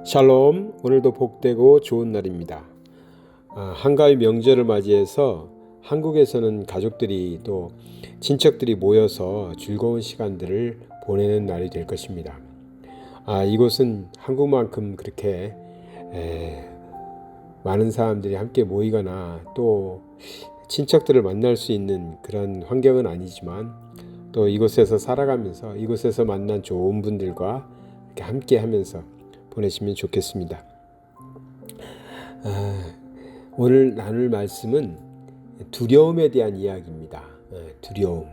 샬롬, 오늘도 복되고 좋은 날입니다. 한가위 명절을 맞이해서 한국에서는 가족들이 또 친척들이 모여서 즐거운 시간들을 보내는 날이 될 것입니다. 이곳은 한국만큼 그렇게 많은 사람들이 함께 모이거나 또 친척들을 만날 수 있는 그런 환경은 아니지만 또 이곳에서 살아가면서 이곳에서 만난 좋은 분들과 이렇게 함께 하면서 보내시면 좋겠습니다. 오늘 나눌 말씀은 두려움에 대한 이야기입니다. 두려움.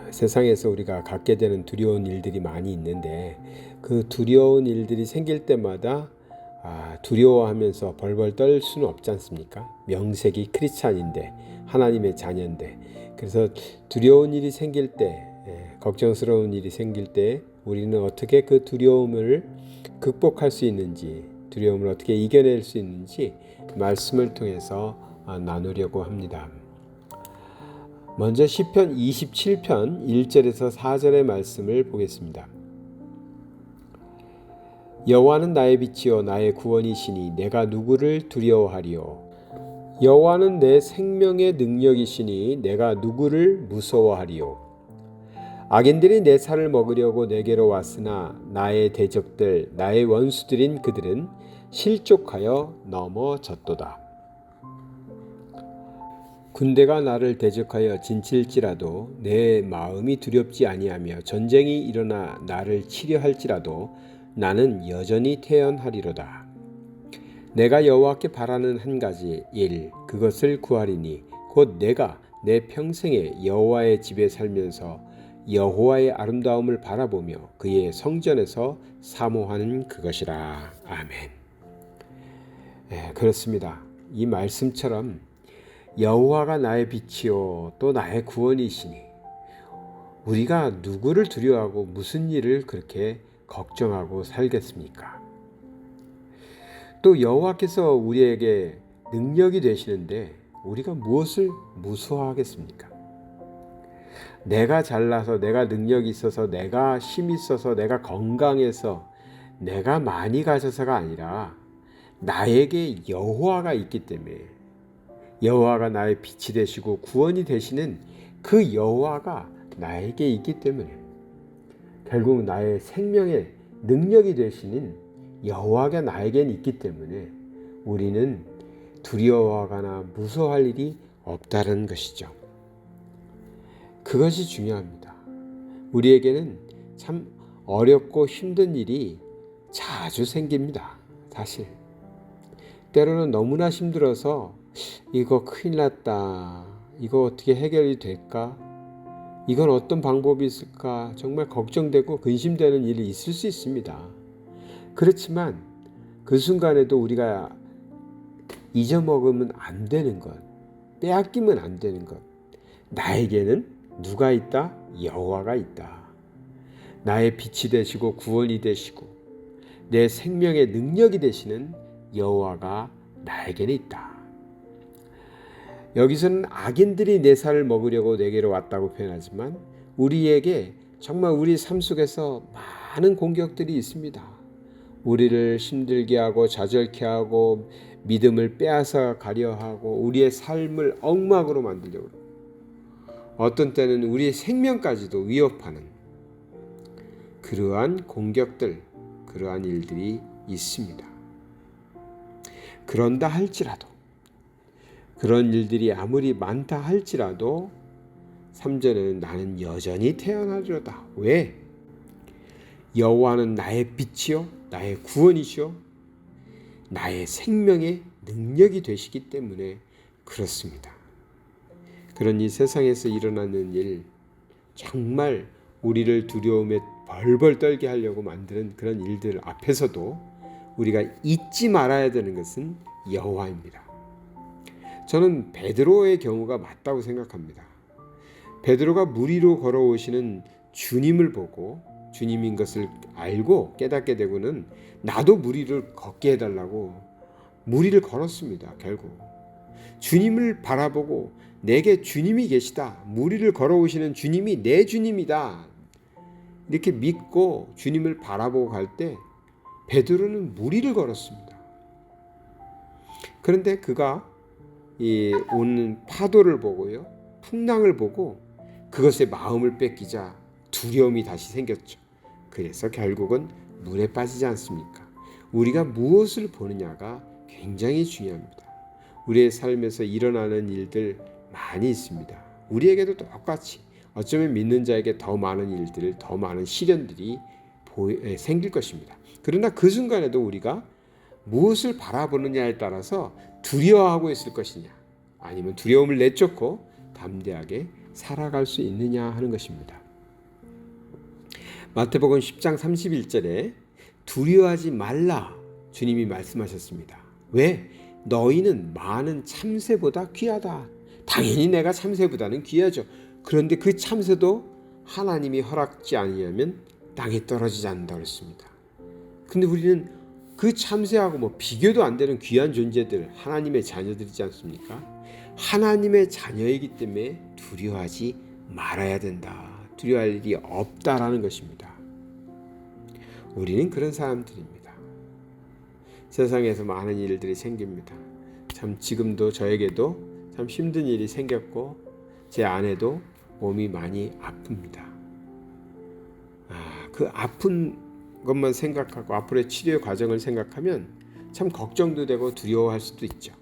세상에서 우리가 갖게 되는 두려운 일들이 많이 있는데 그 두려운 일들이 생길 때마다 두려워하면서 벌벌 떨 수는 없지 않습니까? 명색이 크리스찬인데 하나님의 자녀인데 그래서 두려운 일이 생길 때 걱정스러운 일이 생길 때 우리는 어떻게 그 두려움을 극복할 수 있는지 두려움을 어떻게 이겨낼 수 있는지 말씀을 통해서 나누려고 합니다. 먼저 시편 27편 1절에서 4절의 말씀을 보겠습니다. 여호와는 나의 빛이요 나의 구원이시니 내가 누구를 두려워하리요. 여호와는 내 생명의 능력이시니 내가 누구를 무서워하리요. 악인들이 내 살을 먹으려고 내게로 왔으나 나의 대적들 나의 원수들인 그들은 실족하여 넘어졌도다. 군대가 나를 대적하여 진칠지라도 내 마음이 두렵지 아니하며 전쟁이 일어나 나를 치려 할지라도 나는 여전히 태연하리로다. 내가 여호와께 바라는 한 가지 일 그것을 구하리니 곧 내가 내 평생에 여호와의 집에 살면서 여호와의 아름다움을 바라보며 그의 성전에서 사모하는 그것이라. 아멘. 그렇습니다. 이 말씀처럼 여호와가 나의 빛이요 또 나의 구원이시니 우리가 누구를 두려워하고 무슨 일을 그렇게 걱정하고 살겠습니까? 또 여호와께서 우리에게 능력이 되시는데 우리가 무엇을 무서워하겠습니까? 내가 잘나서 내가 능력이 있어서 내가 힘이 있어서 내가 건강해서 내가 많이 가져서가 아니라 나에게 여호와가 있기 때문에 여호와가 나의 빛이 되시고 구원이 되시는 그 여호와가 나에게 있기 때문에 결국 나의 생명의 능력이 되시는 여호와가 나에겐 있기 때문에 우리는 두려워하거나 무서워할 일이 없다는 것이죠. 그것이 중요합니다. 우리에게는 참 어렵고 힘든 일이 자주 생깁니다. 사실 때로는 너무나 힘들어서 이거 큰일 났다. 이거 어떻게 해결이 될까? 이건 어떤 방법이 있을까? 정말 걱정되고 근심되는 일이 있을 수 있습니다. 그렇지만 그 순간에도 우리가 잊어먹으면 안 되는 것, 빼앗기면 안 되는 것, 나에게는 누가 있다? 여호와가 있다. 나의 빛이 되시고 구원이 되시고 내 생명의 능력이 되시는 여호와가 나에게는 있다. 여기서는 악인들이 내 살을 먹으려고 내게로 왔다고 표현하지만 우리에게 정말 우리 삶 속에서 많은 공격들이 있습니다. 우리를 힘들게 하고 좌절케 하고 믿음을 빼앗아 가려 하고 우리의 삶을 엉망으로 만들려고 합니다. 어떤 때는 우리의 생명까지도 위협하는 그러한 공격들, 그러한 일들이 있습니다. 그런다 할지라도 그런 일들이 아무리 많다 할지라도 3절에는 나는 여전히 태어나리로다. 왜? 여호와는 나의 빛이요 나의 구원이시요 나의 생명의 능력이 되시기 때문에 그렇습니다. 그런 이 세상에서 일어나는 일 정말 우리를 두려움에 벌벌 떨게 하려고 만드는 그런 일들 앞에서도 우리가 잊지 말아야 되는 것은 여호와입니다. 저는 베드로의 경우가 맞다고 생각합니다. 베드로가 물 위로 걸어오시는 주님을 보고 주님인 것을 알고 깨닫게 되고는 나도 물 위를 걷게 해달라고 물 위를 걸었습니다. 결국 주님을 바라보고 내게 주님이 계시다. 물 위를 걸어오시는 주님이 내 주님이다. 이렇게 믿고 주님을 바라보고 갈 때 베드로는 무리를 걸었습니다. 그런데 그가 이 오는 파도를 보고요, 풍랑을 보고 그것에 마음을 뺏기자 두려움이 다시 생겼죠. 그래서 결국은 물에 빠지지 않습니까? 우리가 무엇을 보느냐가 굉장히 중요합니다. 우리의 삶에서 일어나는 일들 많이 있습니다. 우리에게도 똑같이 어쩌면 믿는 자에게 더 많은 일들, 더 많은 시련들이 생길 것입니다. 그러나 그 순간에도 우리가 무엇을 바라보느냐에 따라서 두려워하고 있을 것이냐, 아니면 두려움을 내쫓고 담대하게 살아갈 수 있느냐 하는 것입니다. 마태복음 10장 31절에 두려워하지 말라 주님이 말씀하셨습니다. 왜? 너희는 많은 참새보다 귀하다. 당연히 내가 참새보다는 귀하죠. 그런데 그 참새도 하나님이 허락지 아니하면 땅에 떨어지지 않는다고 했습니다. 근데 우리는 그 참새하고 뭐 비교도 안 되는 귀한 존재들, 하나님의 자녀들이지 않습니까? 하나님의 자녀이기 때문에 두려워하지 말아야 된다. 두려워할 일이 없다라는 것입니다. 우리는 그런 사람들입니다. 세상에서 많은 일들이 생깁니다. 참 지금도 저에게도 참 힘든 일이 생겼고 제 아내도 몸이 많이 아픕니다. 그 아픈 것만 생각하고 앞으로의 치료의 과정을 생각하면 참 걱정도 되고 두려워할 수도 있죠.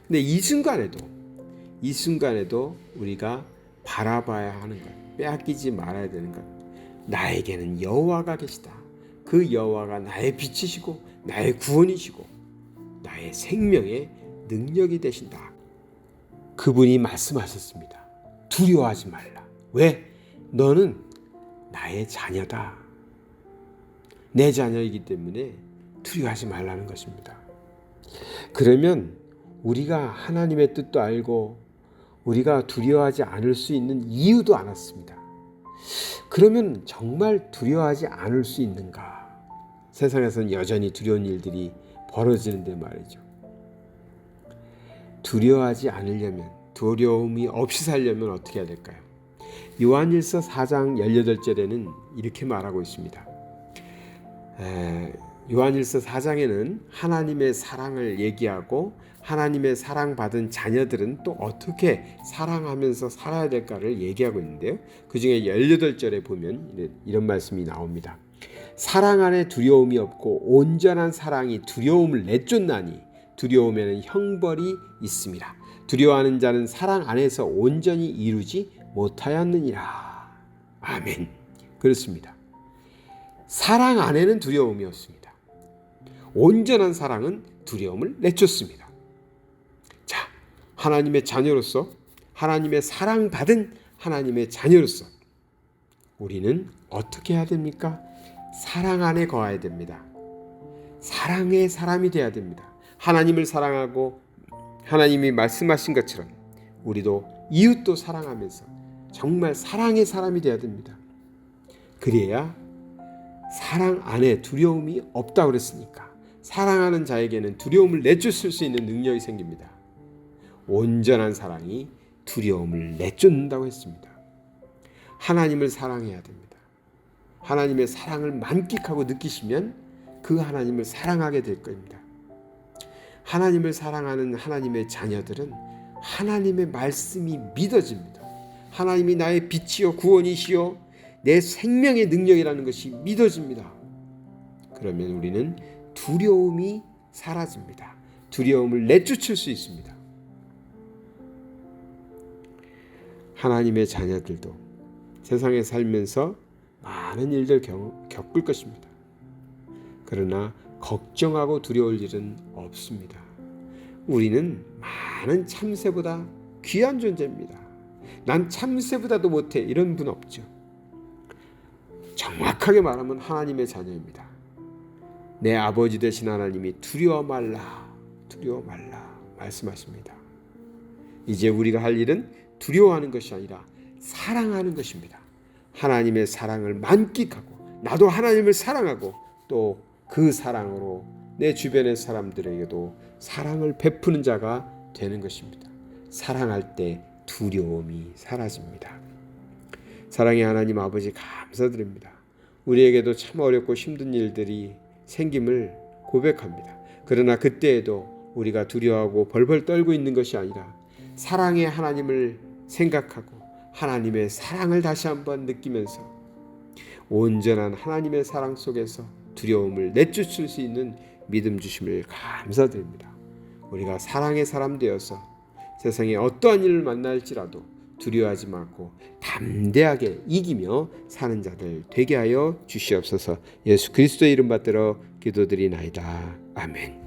근데 이 순간에도 우리가 바라봐야 하는 것, 빼앗기지 말아야 되는 것, 나에게는 여호와가 계시다. 그 여호와가 나의 빛이시고 나의 구원이시고 나의 생명의 능력이 되신다. 그분이 말씀하셨습니다. 두려워하지 말라. 왜? 너는 나의 자녀다. 내 자녀이기 때문에 두려워하지 말라는 것입니다. 그러면 우리가 하나님의 뜻도 알고 우리가 두려워하지 않을 수 있는 이유도 알았습니다. 그러면 정말 두려워하지 않을 수 있는가? 세상에서는 여전히 두려운 일들이 벌어지는데 말이죠. 두려워하지 않으려면, 두려움이 없이 살려면 어떻게 해야 될까요? 요한일서 4장 18절에는 이렇게 말하고 있습니다. 요한일서 4장에는 하나님의 사랑을 얘기하고 하나님의 사랑받은 자녀들은 또 어떻게 사랑하면서 살아야 될까를 얘기하고 있는데요. 그 중에 18절에 보면 이런 말씀이 나옵니다. 사랑 안에 두려움이 없고 온전한 사랑이 두려움을 내쫓나니 두려움에는 형벌이 있습니다. 두려워하는 자는 사랑 안에서 온전히 이루지 못하였느니라. 아멘. 그렇습니다. 사랑 안에는 두려움이 없습니다. 온전한 사랑은 두려움을 내쫓습니다. 자, 하나님의 자녀로서, 하나님의 사랑받은 하나님의 자녀로서 우리는 어떻게 해야 됩니까? 사랑 안에 거해야 됩니다. 사랑의 사람이 되어야 됩니다. 하나님을 사랑하고 하나님이 말씀하신 것처럼 우리도 이웃도 사랑하면서 정말 사랑의 사람이 되어야 됩니다. 그래야 사랑 안에 두려움이 없다고 그랬으니까 사랑하는 자에게는 두려움을 내쫓을 수 있는 능력이 생깁니다. 온전한 사랑이 두려움을 내쫓는다고 했습니다. 하나님을 사랑해야 됩니다. 하나님의 사랑을 만끽하고 느끼시면 그 하나님을 사랑하게 될 겁니다. 하나님을 사랑하는 하나님의 자녀들은 하나님의 말씀이 믿어집니다. 하나님이 나의 빛이요 구원이시요 내 생명의 능력이라는 것이 믿어집니다. 그러면 우리는 두려움이 사라집니다. 두려움을 내쫓을 수 있습니다. 하나님의 자녀들도 세상에 살면서 많은 일들 겪을 것입니다. 그러나 걱정하고 두려울 일은 없습니다. 우리는 많은 참새보다 귀한 존재입니다. 난 참새보다도 못해 이런 분 없죠. 정확하게 말하면 하나님의 자녀입니다. 내 아버지 되신 하나님이 두려워 말라 말씀하십니다. 이제 우리가 할 일은 두려워하는 것이 아니라 사랑하는 것입니다. 하나님의 사랑을 만끽하고 나도 하나님을 사랑하고 또 그 사랑으로 내 주변의 사람들에게도 사랑을 베푸는 자가 되는 것입니다. 사랑할 때 두려움이 사라집니다. 사랑의 하나님 아버지 감사드립니다. 우리에게도 참 어렵고 힘든 일들이 생김을 고백합니다. 그러나 그때에도 우리가 두려워하고 벌벌 떨고 있는 것이 아니라 사랑의 하나님을 생각하고 하나님의 사랑을 다시 한번 느끼면서 온전한 하나님의 사랑 속에서 두려움을 내쫓을 수 있는 믿음 주심을 감사드립니다. 우리가 사랑의 사람 되어서 세상에 어떠한 일을 만날지라도 두려워하지 말고 담대하게 이기며 사는 자들 되게 하여 주시옵소서. 예수 그리스도의 이름 받들어 기도드리나이다. 아멘.